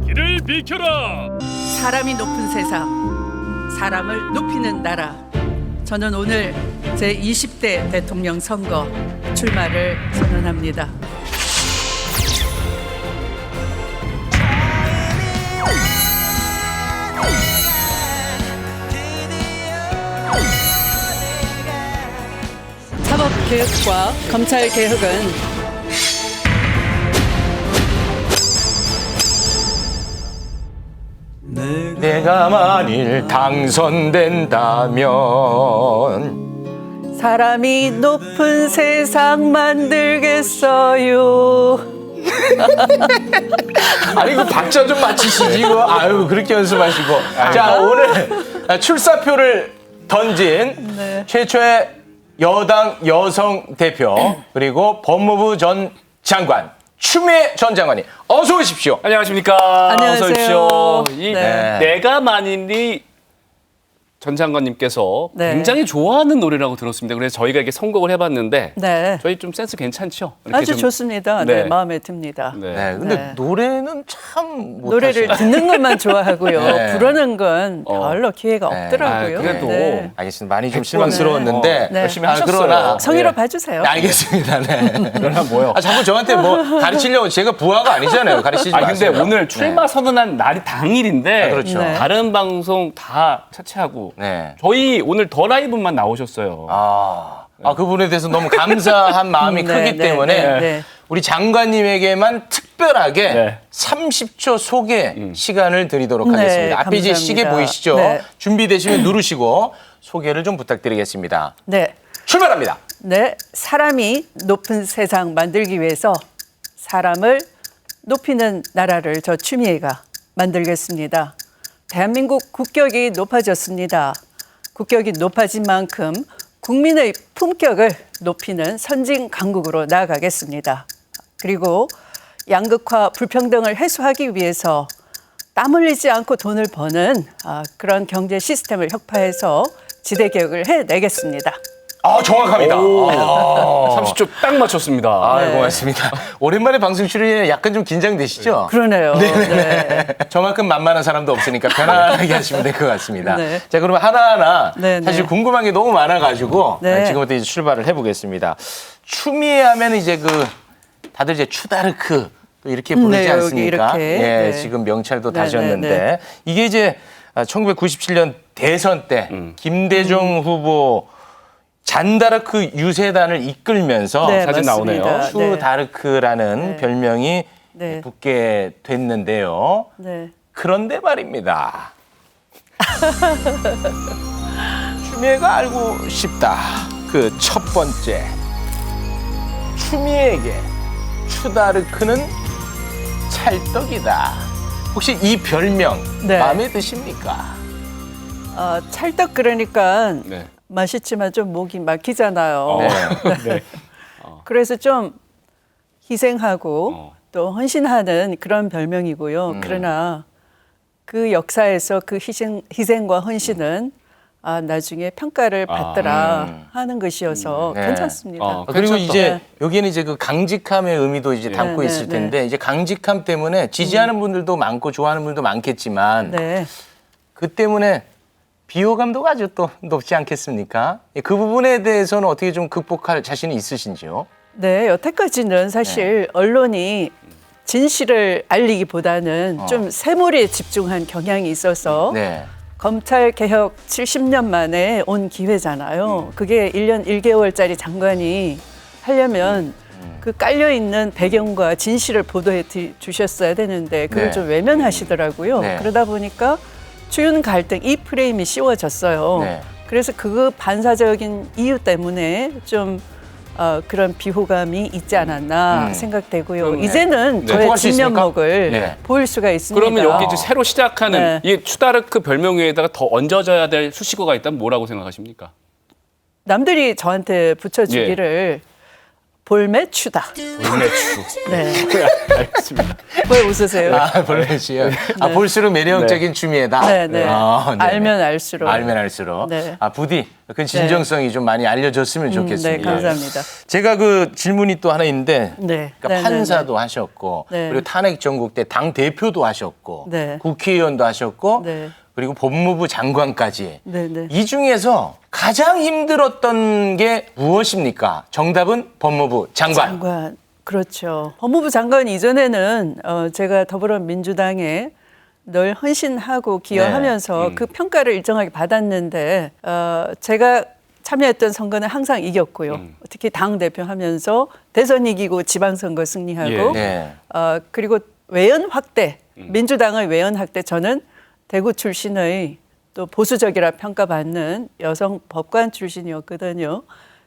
길을 비켜라. 사람이 높은 세상, 사람을 높이는 나라. 저는 오늘 제20대 대통령 선거 출마를 선언합니다. 사법개혁과 검찰개혁은 내가 만일 당선된다면 사람이 높은 세상 만들겠어요. 아니 그 박자 좀 맞추시지 이거. 아유 그렇게 연습하시고. 자 오늘 출사표를 던진 네. 최초의 여당 여성 대표 그리고 법무부 전 장관 추미애 전 장관님 어서 오십시오. 안녕하십니까. 안녕하세요. 어서 오십시오. 이 네. 내가 만일이 전 장관님께서 네. 굉장히 좋아하는 노래라고 들었습니다. 그래서 저희가 이렇게 선곡을 해봤는데 네. 저희 좀 센스 괜찮죠? 이렇게 아주 좀- 좋습니다. 네. 네. 마음에 듭니다. 네. 네, 근데 네. 노래는 참 노래를 못하시네. 듣는 것만 좋아하고요. 네. 부르는 건 별로 기회가 네. 없더라고요. 아, 그래도 네. 알겠습니다. 많이 좀 실망스러웠는데 네. 열심히 하셨어요. 그러나 성의로 네. 봐주세요. 네, 알겠습니다. 네. 그러나 뭐요? 아, 자꾸 저한테 뭐 가르치려고 제가 부하가 아니잖아요. 가르치지 아 마세요. 근데 오늘 출마 선언한 날이 당일인데 아, 그렇죠. 네. 다른 방송 다 차치하고 네. 저희 오늘 더 라이브만 나오셨어요. 그 부분에 대해서 너무 감사한 마음이 네, 크기 네, 때문에 네, 네. 우리 장관님에게만 특별하게 네. 30초 소개 시간을 드리도록 네, 하겠습니다. 앞에 이제 감사합니다. 시계 보이시죠? 네. 준비되시면 누르시고 소개를 좀 부탁드리겠습니다. 네. 출발합니다. 네. 사람이 높은 세상 만들기 위해서 사람을 높이는 나라를 저 추미애가 만들겠습니다. 대한민국 국격이 높아졌습니다. 국격이 높아진 만큼 국민의 품격을 높이는 선진 강국으로 나아가겠습니다. 그리고 양극화 불평등을 해소하기 위해서 땀 흘리지 않고 돈을 버는 그런 경제 시스템을 혁파해서 지대 개혁을 해내겠습니다. 정확합니다. 30초 딱 맞췄습니다. 네. 고맙습니다. 오랜만에 방송 출연에 약간 좀 긴장되시죠? 그러네요. 네. 저만큼 만만한 사람도 없으니까 편안하게 하시면 될 것 같습니다. 네. 자, 그러면 하나하나 네, 네. 사실 궁금한 게 너무 많아가지고 네. 지금부터 이제 출발을 해보겠습니다. 추미애 하면 이제 다들 이제 추다르크 또 이렇게 부르지 네, 여기 않습니까? 이렇게. 예, 네. 지금 명찰도 네, 다셨는데 네, 네. 이게 이제 1997년 대선 때 김대중 후보 잔다르크 유세단을 이끌면서 네, 사진 맞습니다. 나오네요. 추다르크라는 네. 별명이 네. 붙게 됐는데요. 네. 그런데 말입니다. 추미애가 알고 싶다. 그 첫 번째. 추미애에게 추다르크는 찰떡이다. 혹시 이 별명 네. 마음에 드십니까? 찰떡 그러니까 네. 맛있지만 좀 목이 막히잖아요. 네. 그래서 좀 희생하고 어. 또 헌신하는 그런 별명이고요. 그러나 그 역사에서 그 희생과 헌신은 나중에 평가를 받더라 하는 것이어서 네. 괜찮습니다. 그리고 괜찮다. 이제 여기에는 이제 그 강직함의 의미도 이제 담고 네, 있을 네, 텐데 이제 강직함 때문에 지지하는 분들도 많고 좋아하는 분들도 많겠지만 네. 그 때문에 비호감도가 아주 또 높지 않겠습니까? 그 부분에 대해서는 어떻게 좀 극복할 자신이 있으신지요? 네, 여태까지는 사실 언론이 진실을 알리기보다는 좀 세물에 집중한 경향이 있어서 네. 검찰 개혁 70년 만에 온 기회잖아요. 그게 1년 1개월짜리 장관이 하려면 그 깔려 있는 배경과 진실을 보도해 주셨어야 되는데 그걸 네. 좀 외면하시더라고요. 네. 그러다 보니까 추윤 갈등 이 프레임이 씌워졌어요. 네. 그래서 그 반사적인 이유 때문에 좀 그런 비호감이 있지 않았나 생각되고요. 그럼, 네. 이제는 네. 저의 극복할 수 있습니까? 진면목을 네. 보일 수가 있습니다. 그러면 여기 이제 새로 시작하는 네. 이 추다르크 별명 위에다가 더 얹어져야 될 수식어가 있다면 뭐라고 생각하십니까? 남들이 저한테 붙여주기를 볼매추다. 볼매추. 네. 알겠습니다. 왜 웃으세요? 볼매추요. 볼수록 매력적인 추미애다. 네, 네. 네네. 알면 알수록. 알면 알수록. 네. 부디 그 진정성이 좀 많이 알려졌으면 네, 좋겠습니다. 감사합니다. 제가 그 질문이 또 하나 있는데, 네. 그러니까 네, 판사도 하셨고, 네. 그리고 탄핵 전국 때 당 대표도 하셨고, 네. 국회의원도 하셨고, 네. 그리고 법무부 장관까지. 네, 네. 이 중에서 가장 힘들었던 게 무엇입니까? 정답은 법무부 장관. 장관. 그렇죠. 법무부 장관 이전에는 제가 더불어민주당에 늘 헌신하고 기여하면서 네. 그 평가를 일정하게 받았는데 제가 참여했던 선거는 항상 이겼고요. 특히 당 대표 하면서 대선 이기고 지방선거 승리하고 네. 그리고 외연 확대, 민주당의 외연 확대, 저는 대구 출신의 또 보수적이라 평가받는 여성 법관 출신이었거든요.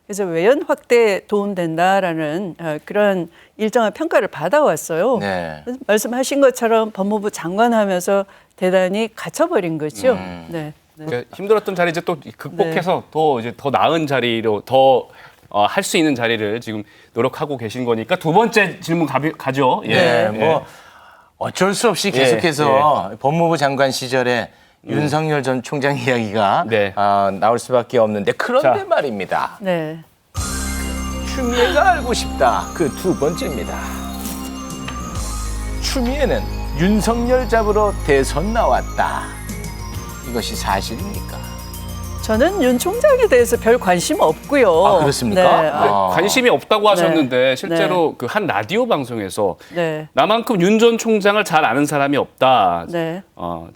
그래서 외연 확대에 도움된다라는 그런 일정한 평가를 받아왔어요. 네. 그래서 말씀하신 것처럼 법무부 장관 하면서 대단히 갇혀버린 거죠. 네. 네. 그러니까 힘들었던 자리 이제 또 극복해서 또 이제 더 나은 자리로 더 할 수 있는 자리를 지금 노력하고 계신 거니까 두 번째 질문 가죠. 네, 뭐 어쩔 수 없이 계속해서 법무부 장관 시절에 윤석열 전 총장 이야기가 네. 나올 수밖에 없는데 그런데 자. 말입니다. 네. 추미애가 알고 싶다. 그 두 번째입니다. 추미애는 윤석열 잡으러 대선 나왔다. 이것이 사실입니까? 저는 윤 총장에 대해서 별 관심 없고요. 아, 그렇습니까? 네. 관심이 없다고 하셨는데 실제로 네. 그 한 라디오 방송에서 네. 나만큼 윤 전 총장을 잘 아는 사람이 없다. 네.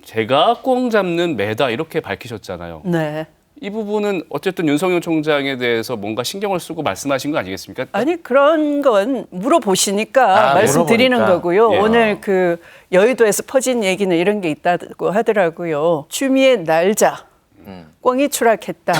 제가 꽁 잡는 매다 이렇게 밝히셨잖아요. 네. 이 부분은 어쨌든 윤석열 총장에 대해서 뭔가 신경을 쓰고 말씀하신 거 아니겠습니까? 아니 그런 건 물어보시니까 말씀드리는 물어보니까. 거고요. 예. 오늘 그 여의도에서 퍼진 얘기는 이런 게 있다고 하더라고요. 추미애 날자. 꽝이 추락했다.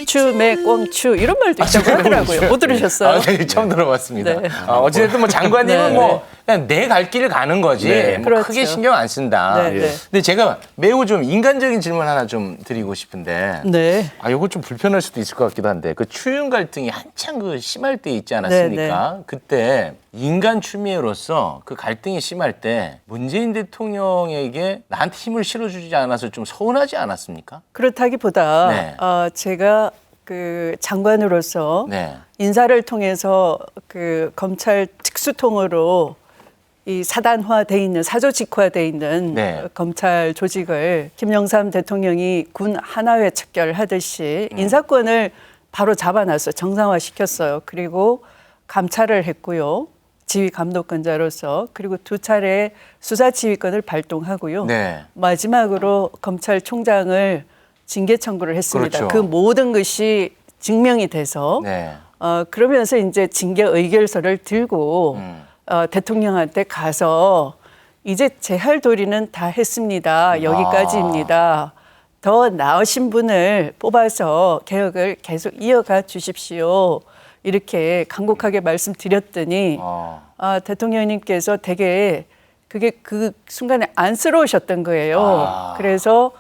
추매 꽝추 이런 말도 있다고 하더라고요. 못 들으셨어요? 네, 처음 들어봤습니다. 네. 어찌됐든 뭐 장관님은 네, 뭐 그냥 내 갈 길을 가는 거지. 네, 뭐 그렇죠. 크게 신경 안 쓴다. 네, 네. 근데 제가 매우 좀 인간적인 질문 하나 좀 드리고 싶은데. 네. 요거 좀 불편할 수도 있을 것 같기도 한데 그 추윤 갈등이 한창 그 심할 때 있지 않았습니까? 그때 인간 추미애로서 그 갈등이 심할 때 문재인 대통령에게 나한테 힘을 실어주지 않아서 좀 서운하지 않았습니까? 그렇다기보다 네. 제가 그 장관으로서 네. 인사를 통해서 그 검찰 특수통으로 이 사단화돼 있는 사조직화돼 있는 네. 검찰 조직을 김영삼 대통령이 군 하나회 척결하듯이 인사권을 바로 잡아놨어 정상화시켰어요. 그리고 감찰을 했고요. 지휘 감독권자로서 그리고 2차례 수사 지휘권을 발동하고요. 네. 마지막으로 검찰총장을 징계 청구를 했습니다. 그렇죠. 그 모든 것이 증명이 돼서 네. 그러면서 이제 징계 의결서를 들고 대통령한테 가서 이제 제 할 도리는 다 했습니다. 여기까지입니다. 더 나으신 분을 뽑아서 개혁을 계속 이어가 주십시오. 이렇게 간곡하게 말씀드렸더니 대통령님께서 되게 그게 그 순간에 안쓰러우셨던 거예요. 그래서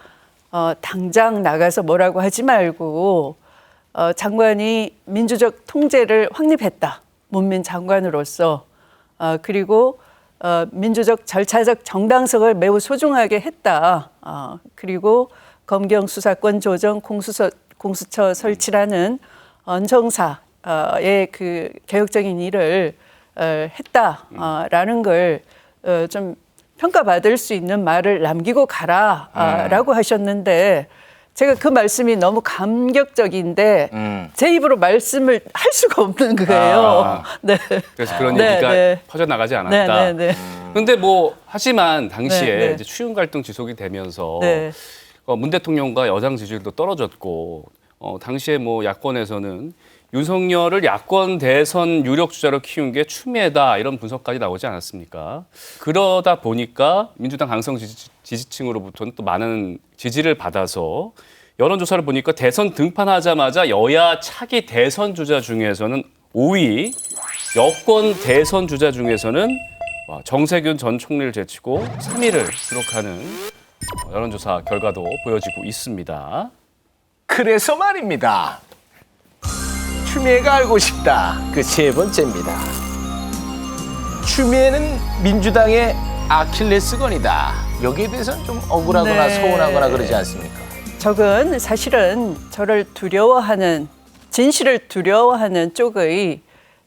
당장 나가서 뭐라고 하지 말고 장관이 민주적 통제를 확립했다. 문민 장관으로서 그리고 민주적 절차적 정당성을 매우 소중하게 했다. 그리고 검경 수사권 조정 공수처 설치라는 언정사의 그 개혁적인 일을 했다라는 걸 좀 평가받을 수 있는 말을 남기고 가라라고 하셨는데 제가 그 말씀이 너무 감격적인데 제 입으로 말씀을 할 수가 없는 거예요. 네. 그래서 그런 네, 얘기가 네. 퍼져나가지 네, 않았다. 네, 네. 근데 뭐 하지만 당시에 네, 네. 이제 추윤 갈등 지속이 되면서 네. 문 대통령과 여당 지지율도 떨어졌고 당시에 뭐 야권에서는 윤석열을 야권 대선 유력 주자로 키운 게 추미애다 이런 분석까지 나오지 않았습니까? 그러다 보니까 민주당 강성 지지층으로부터는 또 많은 지지를 받아서 여론조사를 보니까 대선 등판하자마자 여야 차기 대선 주자 중에서는 5위, 여권 대선 주자 중에서는 정세균 전 총리를 제치고 3위를 기록하는 여론조사 결과도 보여지고 있습니다. 그래서 말입니다. 추미애가 알고 싶다. 그 세 번째입니다. 추미애는 민주당의 아킬레스건이다. 여기에 대해서는 좀 억울하거나 네. 서운하거나 그러지 않습니까? 적은 사실은 저를 두려워하는, 진실을 두려워하는 쪽의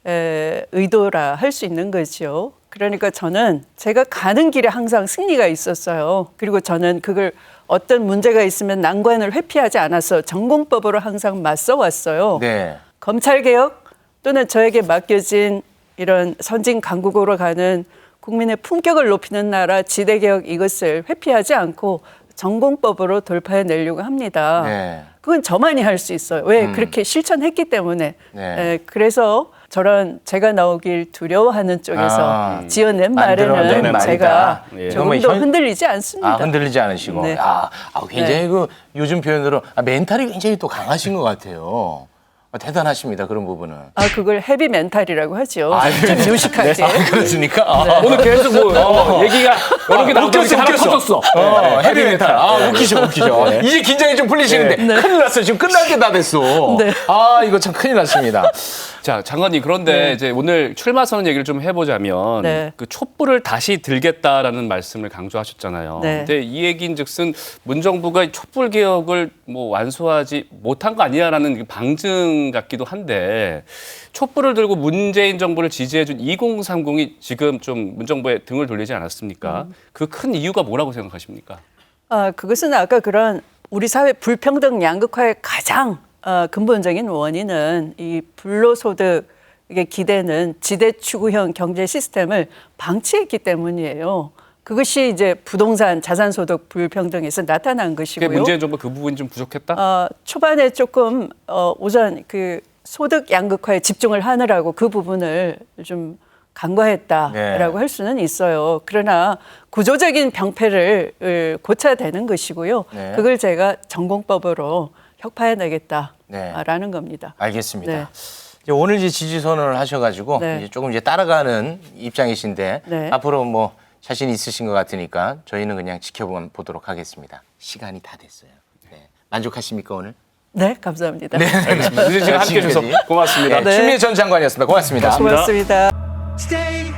의도라 할 수 있는 거죠. 그러니까 저는 제가 가는 길에 항상 승리가 있었어요. 그리고 저는 그걸 어떤 문제가 있으면 난관을 회피하지 않아서 전공법으로 항상 맞서 왔어요. 네. 검찰개혁 또는 저에게 맡겨진 이런 선진 강국으로 가는 국민의 품격을 높이는 나라 지대개혁 이것을 회피하지 않고 전공법으로 돌파해내려고 합니다. 네. 그건 저만이 할 수 있어요. 왜? 그렇게 실천했기 때문에. 네. 그래서 저런 제가 나오길 두려워하는 쪽에서 지어낸 만들어낸 말에는 말이다. 제가 예. 조금도 그러면 흔들리지 않습니다. 흔들리지 않으시고. 네. 굉장히 네. 그 요즘 표현으로 멘탈이 굉장히 또 강하신 것 같아요. 대단하십니다. 그런 부분은. 그걸 헤비 멘탈이라고 하죠. 네. 좀 요식하게. 그렇습니까? 오늘 계속 뭐 얘기가 여러 개 나오고 하나 터졌어. 헤비 멘탈. 웃기죠. 이제 긴장이 좀 풀리시는데 큰일 났어요. 지금 끝날 게 다 됐어. 네. 이거 참 큰일 났습니다. 자, 장관님, 그런데 이제 오늘 출마 선언 얘기를 좀 해보자면 네. 그 촛불을 다시 들겠다라는 말씀을 강조하셨잖아요. 네. 근데 이 얘기인즉슨 문정부가 촛불 개혁을 뭐 완수하지 못한 거 아니야라는 방증 같기도 한데 촛불을 들고 문재인 정부를 지지해준 2030이 지금 좀 문정부에 등을 돌리지 않았습니까? 그 큰 이유가 뭐라고 생각하십니까? 그것은 아까 그런 우리 사회 불평등 양극화의 가장 근본적인 원인은 이 불로소득에 기대는 지대 추구형 경제 시스템을 방치했기 때문이에요. 그것이 이제 부동산 자산소득 불평등에서 나타난 것이고요. 문재인 정부 그 부분이 좀 부족했다? 초반에 조금 우선 그 소득 양극화에 집중을 하느라고 그 부분을 좀 간과했다라고 네. 할 수는 있어요. 그러나 구조적인 병폐를 고쳐야 되는 것이고요. 네. 그걸 제가 전공법으로 혁파해내겠다라는 네. 겁니다. 알겠습니다. 네. 이제 오늘 이제 지지 선언을 하셔가지고 네. 이제 조금 이제 따라가는 입장이신데 네. 앞으로 뭐 자신 있으신 것 같으니까 저희는 그냥 지켜보도록 하겠습니다. 시간이 다 됐어요. 네. 만족하십니까 오늘? 네, 감사합니다. 알겠습니다. 이제 지금 함께 해주셔서 지금까지. 고맙습니다. 네. 추미애 전 장관이었습니다. 고맙습니다. 고맙습니다. Stay